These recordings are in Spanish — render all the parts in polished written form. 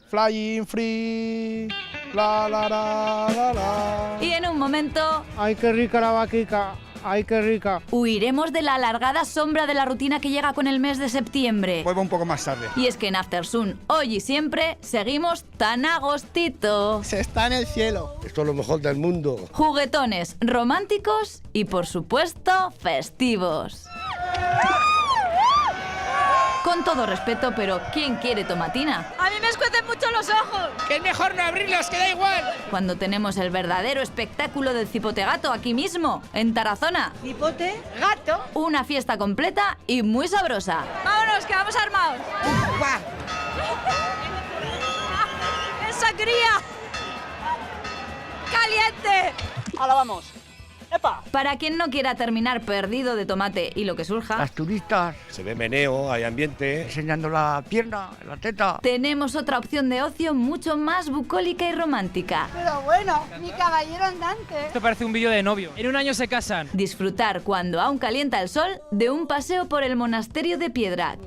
Flying free, la la la la la. Y en un momento... ¡Ay, qué rica la vaquica! ¡Ay, qué rica! Huiremos de la alargada sombra de la rutina que llega con el mes de septiembre. Vuelvo un poco más tarde. Y es que en Aftersun, hoy y siempre, seguimos tan agostito. Se está en el cielo. Esto es lo mejor del mundo. Juguetones, románticos y, por supuesto, festivos. Con todo respeto, pero ¿quién quiere tomatina? A mí me escuecen mucho los ojos. Que es mejor no abrirlos, que da igual. Cuando tenemos el verdadero espectáculo del Cipote Gato aquí mismo, en Tarazona. ¿Cipote? ¿Gato? Una fiesta completa y muy sabrosa. Vámonos, que vamos armados. ¡Es sangría! ¡Caliente! Ahora vamos. ¡Epa! Para quien no quiera terminar perdido de tomate y lo que surja, Las turistas Se ve meneo, hay ambiente. enseñando la pierna, la teta. tenemos otra opción de ocio mucho más bucólica y romántica. Pero bueno, mi caballero andante. Esto parece un vídeo de novio. En un año se casan. Disfrutar cuando aún calienta el sol de un paseo por el monasterio de Piedra,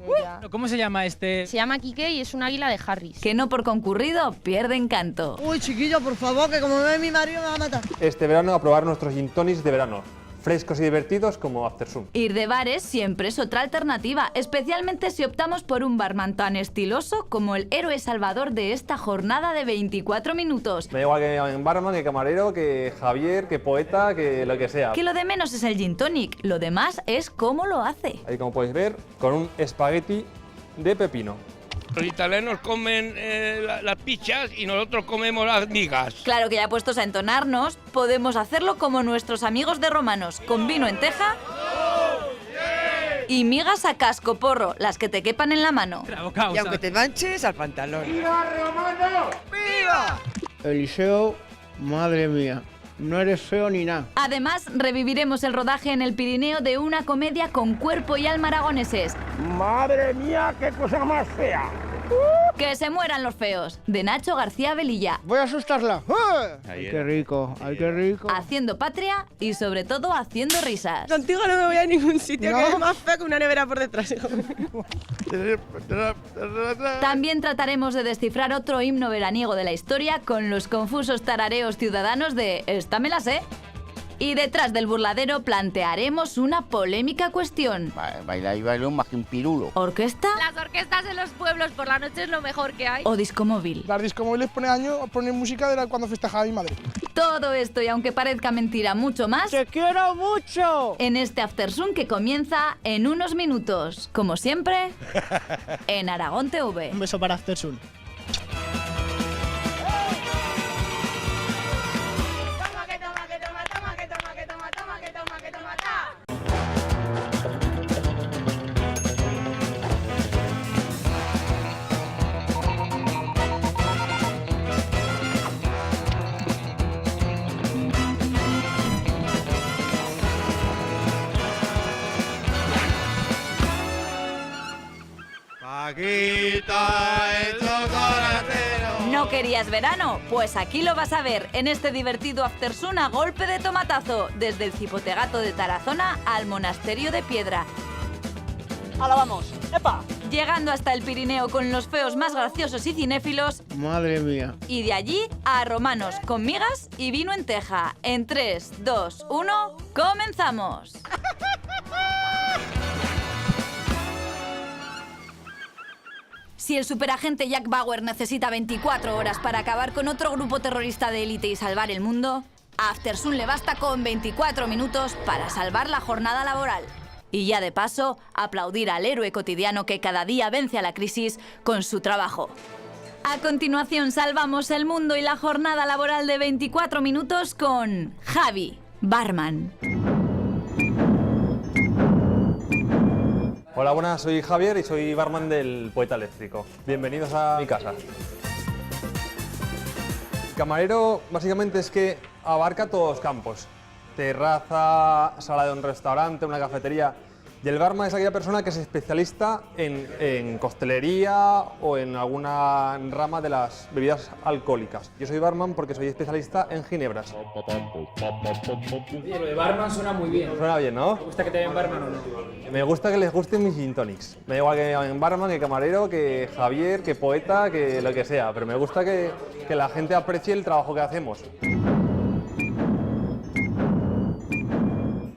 ¿Cómo se llama este? Se llama Quique y es un águila de Harris. que no por concurrido pierde encanto. Uy, chiquillo, por favor, que como me ve mi marido me va a matar. Este verano a probar nuestros gin tonics de verano, frescos y divertidos como Aftersun. Ir de bares siempre es otra alternativa, especialmente si optamos por un barman tan estiloso como el héroe salvador de esta jornada de 24 minutos. Me da igual que barman, que camarero, que Javier, que poeta, que lo que sea. Que lo de menos es el gin tonic, lo demás es cómo lo hace. Ahí como podéis ver, con un espagueti de pepino. Los italianos comen las pizzas y nosotros comemos las migas. Claro que ya puestos a entonarnos, podemos hacerlo como nuestros amigos de Romanos, con vino en teja y migas a casco porro, las que te quepan en la mano. Bravo, causa. te manches al pantalón. Eliseo, madre mía, no eres feo ni nada. Además, reviviremos el rodaje en el Pirineo de una comedia con cuerpo y alma aragoneses. ¡Madre mía, qué cosa más fea! ¡Que se mueran los feos! De Nacho García Velilla. Voy a asustarla. ¡Ay, qué rico! ¡Ay, qué rico! Haciendo patria y sobre todo haciendo risas. Contigo no me voy a ningún sitio, que es más feo que una nevera por detrás. También trataremos de descifrar otro himno veraniego de la historia con los confusos tarareos ciudadanos de "Esta me la sé". Y detrás del burladero plantearemos una polémica cuestión. Baila y bailón más que un pirulo. ¿Orquesta Las orquestas en los pueblos por la noche es lo mejor que hay. o disco móvil? Las discomóviles ponen música de cuando festejaba mi madre. Todo esto, y aunque parezca mentira, mucho más, ¡Te quiero mucho! en este Aftersun que comienza en unos minutos. Como siempre, en Aragón TV. Un beso para Aftersun. ¿No querías verano? Pues aquí lo vas a ver, en este divertido Aftersun a golpe de tomatazo, desde el Cipote Gato de Tarazona al Monasterio de Piedra, Ahora vamos. ¡Epa! llegando hasta el Pirineo con los feos más graciosos y cinéfilos, Madre mía. y de allí a Romanos con migas y vino en teja. En 3, 2, 1, ¡comenzamos! Si el superagente Jack Bauer necesita 24 horas para acabar con otro grupo terrorista de élite y salvar el mundo, a Aftersun le basta con 24 minutos para salvar la jornada laboral. Y ya de paso, aplaudir al héroe cotidiano que cada día vence a la crisis con su trabajo. A continuación, salvamos el mundo y la jornada laboral de 24 minutos con Javi, barman. Hola, buenas, soy Javier y soy barman del Poeta Eléctrico. Bienvenidos a mi casa. Camarero básicamente es que abarca todos los campos. Terraza, sala de un restaurante, una cafetería. Y el barman es aquella persona que es especialista en coctelería o en alguna rama de las bebidas alcohólicas. Yo soy barman porque soy especialista en ginebras. Oye, lo de barman suena muy bien. Suena bien, ¿no? ¿Te gusta que te llamen barman o no? Me gusta que les gusten mis gin tonics. Me da igual que me llamen barman, que camarero, que Javier, que poeta, que lo que sea. Pero me gusta que la gente aprecie el trabajo que hacemos.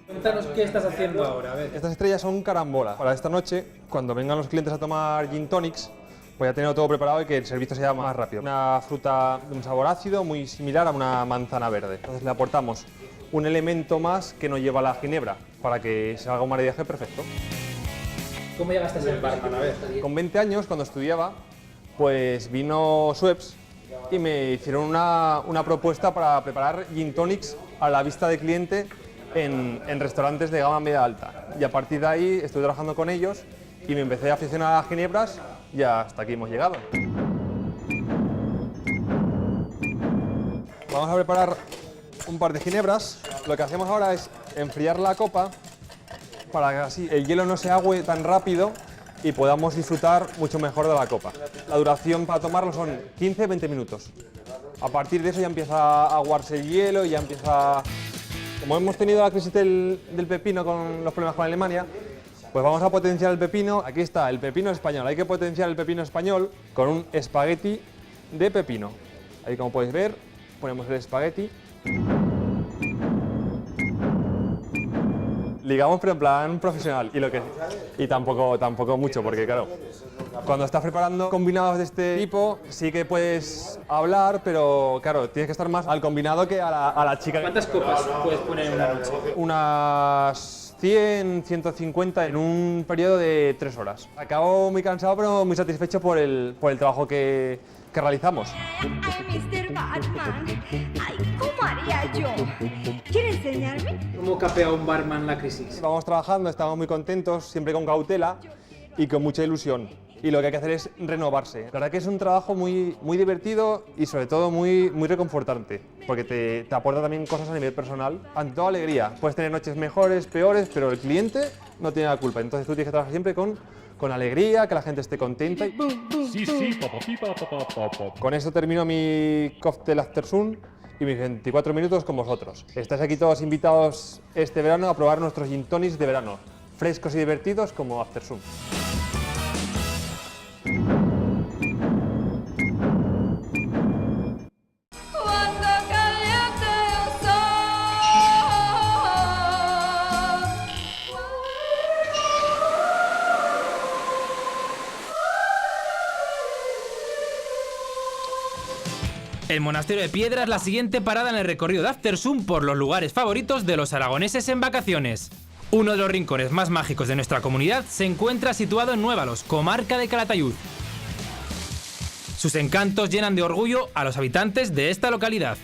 Cuéntanos qué estás haciendo ahora, a ver. Estas estrellas son carambola. Para esta noche, cuando vengan los clientes a tomar gin tonics, voy a tener todo preparado y que el servicio sea más rápido. Una fruta de un sabor ácido muy similar a una manzana verde. Entonces le aportamos un elemento más que no lleva la ginebra para que se haga un maridaje perfecto. ¿Cómo llegaste a ser barman? A ver. Con 20 años, cuando estudiaba, pues vino Schweppes y me hicieron una propuesta para preparar gin tonics a la vista del cliente en restaurantes de gama media alta. Y a partir de ahí estuve trabajando con ellos y me empecé a aficionar a las ginebras y hasta aquí hemos llegado. Vamos a preparar un par de ginebras. Lo que hacemos ahora es enfriar la copa para que así el hielo no se agüe tan rápido y podamos disfrutar mucho mejor de la copa. La duración para tomarlo son 15-20 minutos. A partir de eso ya empieza a aguarse el hielo y ya empieza... Como hemos tenido la crisis del pepino con los problemas con Alemania, pues vamos a potenciar el pepino. Aquí está el pepino español. Hay que potenciar el pepino español con un espagueti de pepino. Ahí, como podéis ver, ponemos el espagueti. Ligamos, pero en plan profesional. Y tampoco mucho, porque claro, cuando estás preparando combinados de este tipo, sí que puedes hablar, pero claro, tienes que estar más al combinado que a la chica. ¿Cuántas copas puedes poner en una noche? Unas 100, 150 en un periodo de 3 horas. Acabo muy cansado, pero muy satisfecho por el trabajo que realizamos. Ay, Mr. Batman. Ay, ¿cómo haría yo? ¿Quieres enseñarme? ¿Cómo capea un barman la crisis? Vamos trabajando, estamos muy contentos, siempre con cautela y con mucha ilusión. Y lo que hay que hacer es renovarse. La verdad que es un trabajo muy divertido y sobre todo muy reconfortante, porque te aporta también cosas a nivel personal. Ante todo, alegría. Puedes tener noches mejores, peores, pero el cliente no tiene la culpa. Entonces tú tienes que trabajar siempre con alegría, que la gente esté contenta. Con eso termino mi cóctel After Sun y mis 24 minutos con vosotros. Estáis aquí todos invitados este verano a probar nuestros gin tonics de verano, frescos y divertidos como After Sun. El Monasterio de Piedra es la siguiente parada en el recorrido de After Sun por los lugares favoritos de los aragoneses en vacaciones. Uno de los rincones más mágicos de nuestra comunidad se encuentra situado en Nuévalos, comarca de Calatayud. Sus encantos llenan de orgullo a los habitantes de esta localidad.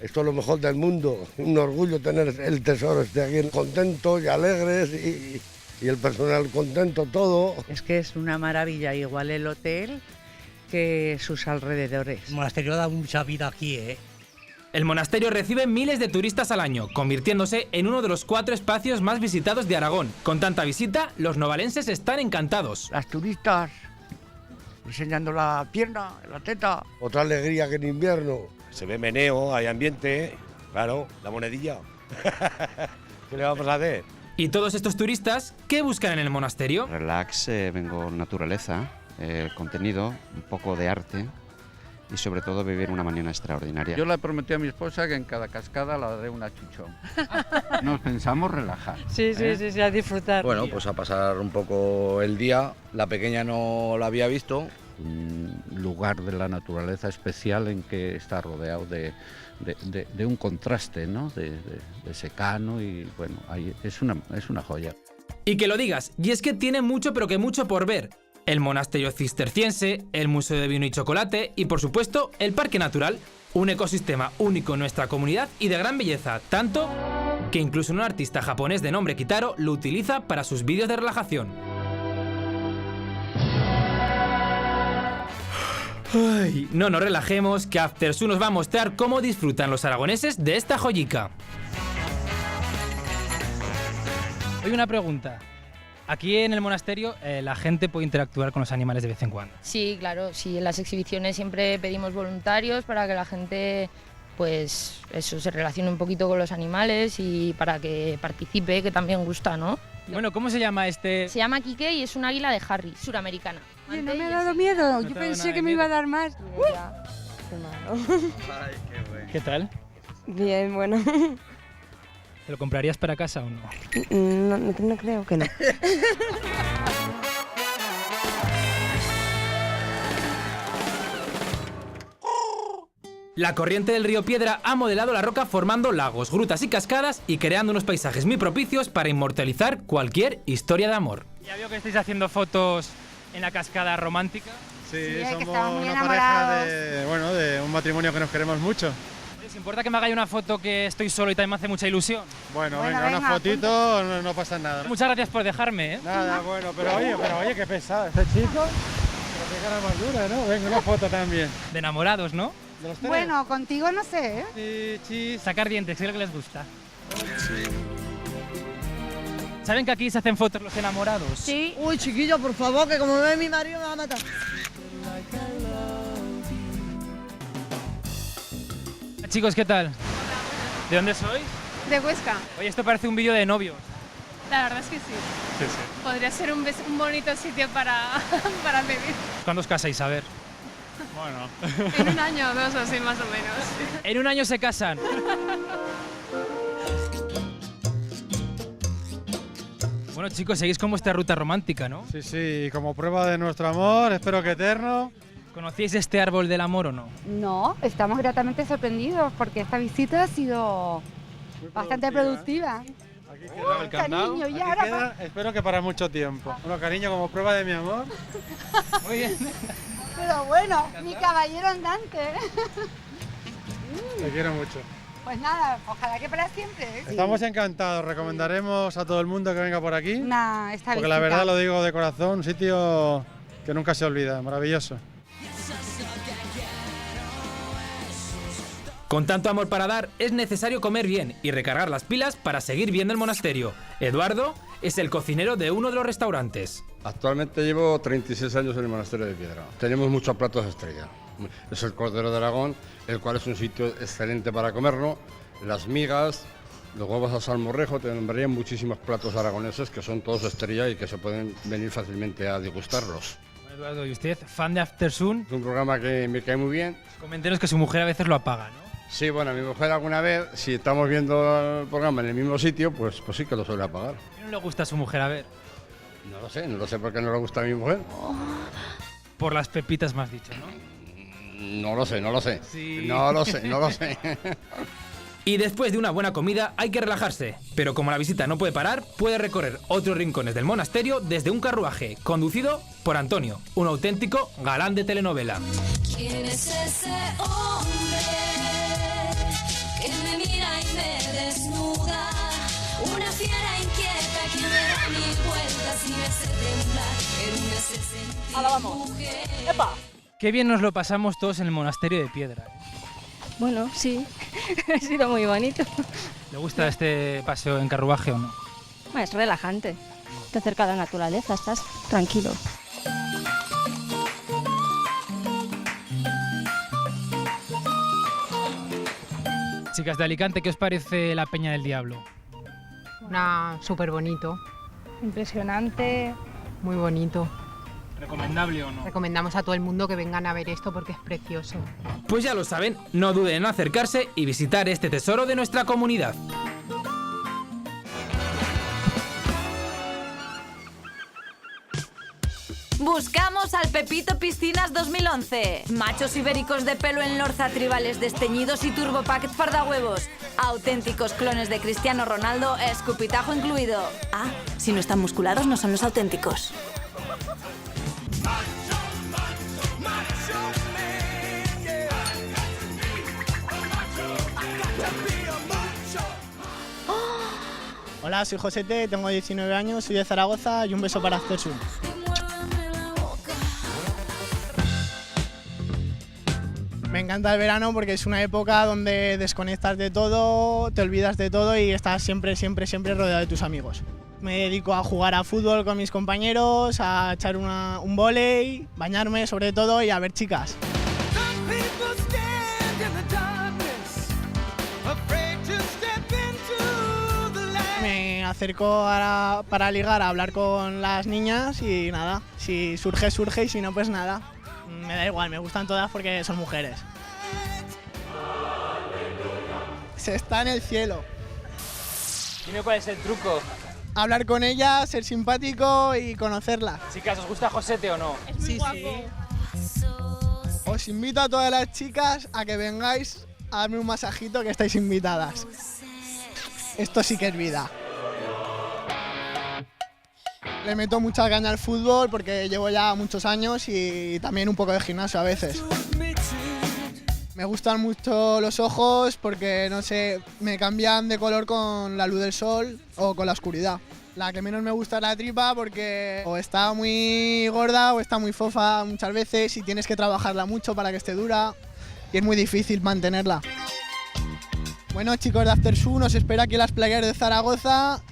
Esto es lo mejor del mundo, un orgullo tener el tesoro este aquí, contentos y alegres y el personal contento, todo. Es que es una maravilla, igual el hotel que sus alrededores. El monasterio da mucha vida aquí, ¿eh? El monasterio recibe miles de turistas al año, convirtiéndose en uno de los 4 espacios más visitados de Aragón. Con tanta visita, los novalenses están encantados. Las turistas enseñando la pierna, la teta. Otra alegría que en invierno. Se ve meneo, hay ambiente, claro, la monedilla. ¿Qué le vamos a hacer? ¿Y todos estos turistas qué buscan en el monasterio? Relax, vengo naturaleza, contenido, un poco de arte y sobre todo vivir una mañana extraordinaria. Yo le prometí a mi esposa que en cada cascada la daré una chuchón. Nos pensamos relajar. Sí, a disfrutar. Bueno, pues a pasar un poco el día. La pequeña no la había visto. Un lugar de la naturaleza especial en que está rodeado de un contraste, ¿no? De secano y bueno, ahí es una joya. Y que lo digas, y es que tiene mucho pero que mucho por ver. El monasterio cisterciense, el Museo de Vino y Chocolate y por supuesto el Parque Natural, un ecosistema único en nuestra comunidad y de gran belleza, tanto que incluso un artista japonés de nombre Kitaro lo utiliza para sus vídeos de relajación. Ay, no nos relajemos, que After Sun nos va a mostrar cómo disfrutan los aragoneses de esta joyica. Hoy una pregunta. Aquí en el monasterio la gente puede interactuar con los animales de vez en cuando. Sí, claro, sí, en las exhibiciones siempre pedimos voluntarios para que la gente pues eso, se relacione un poquito con los animales y para que participe, que también gusta, ¿no? Bueno, ¿cómo se llama este? Se llama Quique y es un águila de Harris, suramericana. Oye, no me ha dado miedo, yo pensé que me iba a dar más. Qué malo. ¿Qué tal? Bien, bueno. ¿Te lo comprarías para casa o no? No creo que no. La corriente del río Piedra ha modelado la roca formando lagos, grutas y cascadas y creando unos paisajes muy propicios para inmortalizar cualquier historia de amor. Ya veo que estáis haciendo fotos en la cascada romántica. Sí, somos una pareja de un matrimonio que nos queremos mucho. ¿Les importa que me hagáis una foto que estoy solo y también me hace mucha ilusión? Bueno, venga, una fotito, no pasa nada. Muchas gracias por dejarme, ¿eh? Nada, bueno, pero oye, qué pesado. Este chico, pero qué cara más dura, ¿no? Venga, una foto también. De enamorados, ¿no? ¿De los tres? Bueno, contigo no sé, ¿eh? Sí. Sacar dientes, creo que les gusta. Sí. ¿Saben que aquí se hacen fotos los enamorados? Sí. Uy, chiquillo, por favor, que como ve mi marido me va a matar. Chicos, ¿qué tal? ¿De dónde sois? De Huesca. Oye, esto parece un vídeo de novios. La verdad es que sí. Sí, sí. Podría ser un bonito sitio para vivir. ¿Cuándo os casáis? A ver. Bueno. En un año o dos, así más o menos. En un año se casan. Bueno, chicos, seguís con vuestra ruta romántica, ¿no? Sí, como prueba de nuestro amor, espero que eterno. ¿Conocíais este árbol del amor o no? No, estamos gratamente sorprendidos porque esta visita ha sido bastante productiva. Aquí queda el candado. Cariño, y Aquí ahora queda, espero que para mucho tiempo. Bueno, cariño, como prueba de mi amor. Muy bien. Pero bueno, mi caballero andante. Te quiero mucho. Pues nada, ojalá que para siempre. Estamos encantados, recomendaremos a todo el mundo que venga por aquí. Esta porque la verdad lo digo de corazón, un sitio que nunca se olvida, maravilloso. Con tanto amor para dar, es necesario comer bien y recargar las pilas para seguir viendo el monasterio. Eduardo es el cocinero de uno de los restaurantes. Actualmente llevo 36 años en el Monasterio de Piedra. Tenemos muchos platos de estrella. Es el Cordero de Aragón, el cual es un sitio excelente para comerlo. Las migas, los huevos al salmorejo, te nombrarían muchísimos platos aragoneses que son todos estrella y que se pueden venir fácilmente a degustarlos. Eduardo, ¿y usted, fan de Aftersun? Es un programa que me cae muy bien. Coméntenos que su mujer a veces lo apaga, ¿no? Sí, bueno, mi mujer alguna vez, si estamos viendo el programa en el mismo sitio, pues sí que lo suele apagar. ¿Por qué no le gusta a su mujer? A ver. No lo sé por qué no le gusta a mi mujer. Por las pepitas, me has dicho, ¿no? No lo sé. Sí. No lo sé. Y después de una buena comida hay que relajarse, pero como la visita no puede parar, puede recorrer otros rincones del monasterio desde un carruaje, conducido por Antonio, un auténtico galán de telenovela. ¿Quién es ese hombre que me mira y me desnuda? Una fiera inquieta que me da mil vueltas y me hace temblar, pero me hace sentir mujer. ¡Epa! Qué bien nos lo pasamos todos en el monasterio de Piedra. Bueno, sí, ha sido muy bonito. ¿Le gusta este paseo en carruaje o no? Es relajante. Te acerca a la naturaleza, estás tranquilo. Chicas de Alicante, ¿qué os parece la Peña del Diablo? Súper bonito. Impresionante. Muy bonito. ¿Recomendable o no? Recomendamos a todo el mundo que vengan a ver esto porque es precioso. Pues ya lo saben, no duden en acercarse y visitar este tesoro de nuestra comunidad. Buscamos al Pepito Piscinas 2011. Machos ibéricos de pelo en lorza, tribales desteñidos y turbopack fardahuevos. Auténticos clones de Cristiano Ronaldo, escupitajo incluido. Ah, si no están musculados no son los auténticos. Hola, soy Josete, tengo 19 años, soy de Zaragoza y un beso para Aftersun. Me encanta el verano porque es una época donde desconectas de todo, te olvidas de todo y estás siempre rodeado de tus amigos. Me dedico a jugar a fútbol con mis compañeros, a echar un vóley, bañarme sobre todo y a ver chicas. Me acerco para ligar a hablar con las niñas y nada, si surge, surge y si no, pues nada. Me da igual, me gustan todas porque son mujeres. Se está en el cielo. Dime cuál es el truco. Hablar con ella, ser simpático y conocerla. Chicas, ¿os gusta Josete o no? Sí, sí. Os invito a todas las chicas a que vengáis a darme un masajito, que estáis invitadas. Esto sí que es vida. Le meto mucha caña al fútbol porque llevo ya muchos años y también un poco de gimnasio a veces. Me gustan mucho los ojos porque, no sé, me cambian de color con la luz del sol o con la oscuridad. La que menos me gusta es la tripa porque o está muy gorda o está muy fofa muchas veces y tienes que trabajarla mucho para que esté dura y es muy difícil mantenerla. Bueno, chicos de Aftersun, nos espera aquí las playas de Zaragoza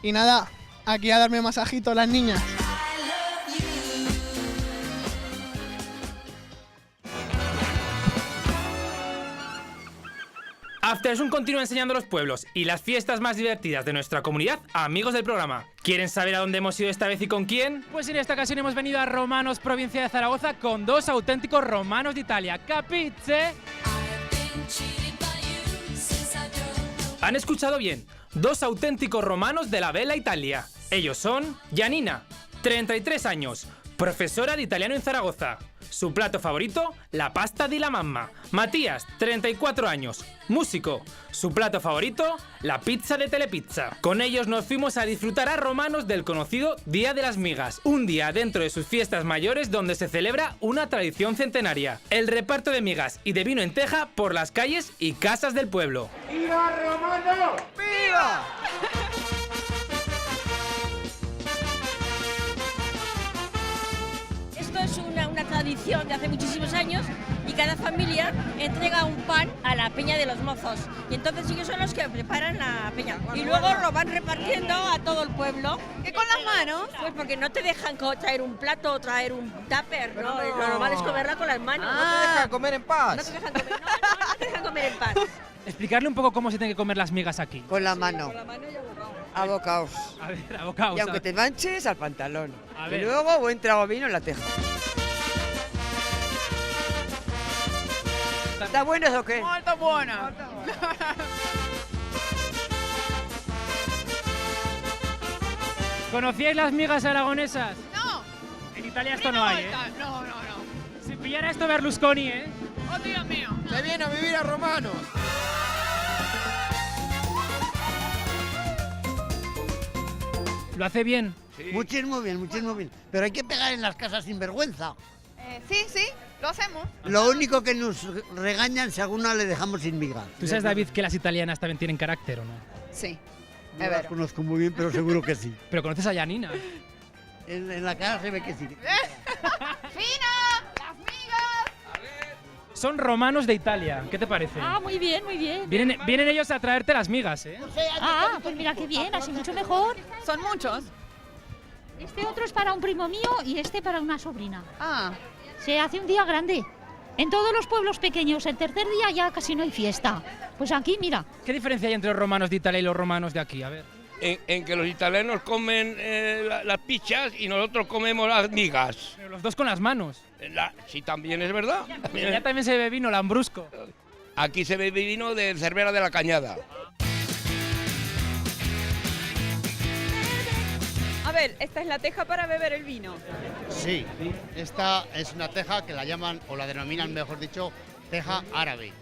y nada, aquí a darme masajitos las niñas. Aftersun continúa enseñando los pueblos y las fiestas más divertidas de nuestra comunidad a amigos del programa. ¿Quieren saber a dónde hemos ido esta vez y con quién? Pues en esta ocasión hemos venido a Romanos, provincia de Zaragoza, con dos auténticos romanos de Italia. ¡Capiche! Han escuchado bien, dos auténticos romanos de la Bella Italia. Ellos son Janina, 33 años, profesora de italiano en Zaragoza. Su plato favorito, la pasta di la mamma. Matías, 34 años, músico. Su plato favorito, la pizza de Telepizza. Con ellos nos fuimos a disfrutar a Romanos del conocido Día de las Migas, un día dentro de sus fiestas mayores donde se celebra una tradición centenaria. El reparto de migas y de vino en teja por las calles y casas del pueblo. ¡Viva Romano! ¡Viva! Esto es una tradición de hace muchísimos años y cada familia entrega un pan a la peña de los mozos y entonces ellos son los que preparan la peña y luego lo van repartiendo a todo el pueblo. ¿Qué con las manos? Pues porque no te dejan traer un plato o traer un tupper, ¿no? Lo normal es comerla con las manos. No te dejan comer en paz. No te dejan comer, no te dejan comer en paz. Explicarle un poco cómo se tienen que comer las migas aquí. Con la mano. Con la mano y abocado. Abocaos. A ver, abocaos. Y aunque te manches, al pantalón. A Y ver. luego buen trago vino en la teja. ¿Está bueno eso o qué? No, está buena. ¿Conocíais las migas aragonesas? No. En Italia esto no hay, ¿eh? No. Si pillara esto Berlusconi, ¿eh? Oh, Dios mío. Se viene a vivir a Romanos. ¿Lo hace bien? Muchísimo bien. Pero hay que pegar en las casas sin vergüenza. Sí, lo hacemos. Lo único que nos regañan si alguna le dejamos sin migas. ¿Tú sabes, David, que las italianas también tienen carácter o no? Sí. No las conozco muy bien, pero seguro que sí. Pero conoces a Janina. En la cara se ve que sí. ¡Fina! ¡Las migas! Son romanos de Italia. ¿Qué te parece? Ah, muy bien, muy bien. Vienen ellos a traerte las migas, ¿eh? Ah, pues mira qué bien, así mucho mejor. Son muchos. Este otro es para un primo mío y este para una sobrina. Ah. Se hace un día grande. En todos los pueblos pequeños, el tercer día ya casi no hay fiesta. Pues aquí, mira. ¿Qué diferencia hay entre los romanos de Italia y los romanos de aquí? A ver. En que los italianos comen las pizzas y nosotros comemos las migas. Pero los dos con las manos. Sí, también es verdad. Ya también se bebe vino lambrusco. Aquí se bebe vino de Cervera de la Cañada. A ver, esta es la teja para beber el vino. Sí, esta es una teja que la llaman, o la denominan mejor dicho, teja árabe.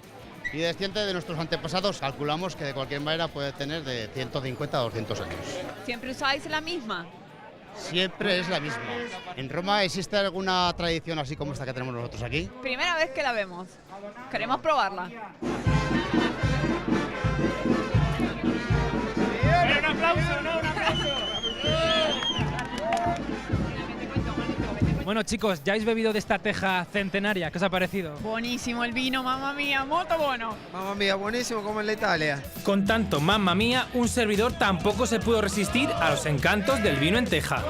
Y desciende de nuestros antepasados, calculamos que de cualquier manera puede tener de 150 a 200 años. ¿Siempre usáis la misma? Siempre es la misma. ¿En Roma existe alguna tradición así como esta que tenemos nosotros aquí? Primera vez que la vemos. Queremos probarla. Un aplauso, ¿no? Un aplauso. Bueno, chicos, ¿ya habéis bebido de esta teja centenaria? ¿Qué os ha parecido? Buonísimo il vino, mamma mia, molto buono. Mamma mía, buenísimo como en la Italia. Con tanto mamma mía, un servidor tampoco se pudo resistir a los encantos del vino en teja.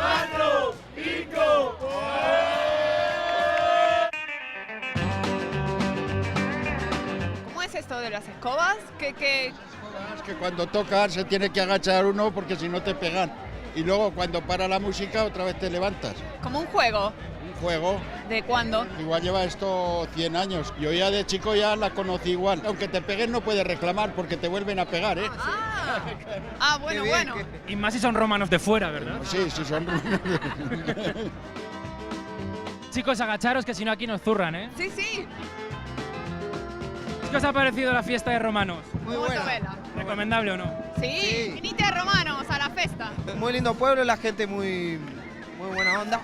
¿Cómo es esto de las escobas? Es que cuando tocan se tiene que agachar uno porque si no te pegan. Y luego cuando para la música otra vez te levantas. Como un juego. Un juego. ¿De cuándo? Igual lleva esto 100 años. Yo ya de chico ya la conocí igual. Aunque te peguen no puedes reclamar porque te vuelven a pegar, ¿eh? Bueno, bueno. Y más si son romanos de fuera, ¿verdad? Sí, sí son romanos. Chicos, agacharos que si no aquí nos zurran, ¿eh? Sí, sí. ¿Qué os ha parecido la fiesta de romanos? Muy buena. ¿Recomendable o no? Sí, vinite a Romanos a la festa. Muy lindo pueblo y la gente muy buena onda.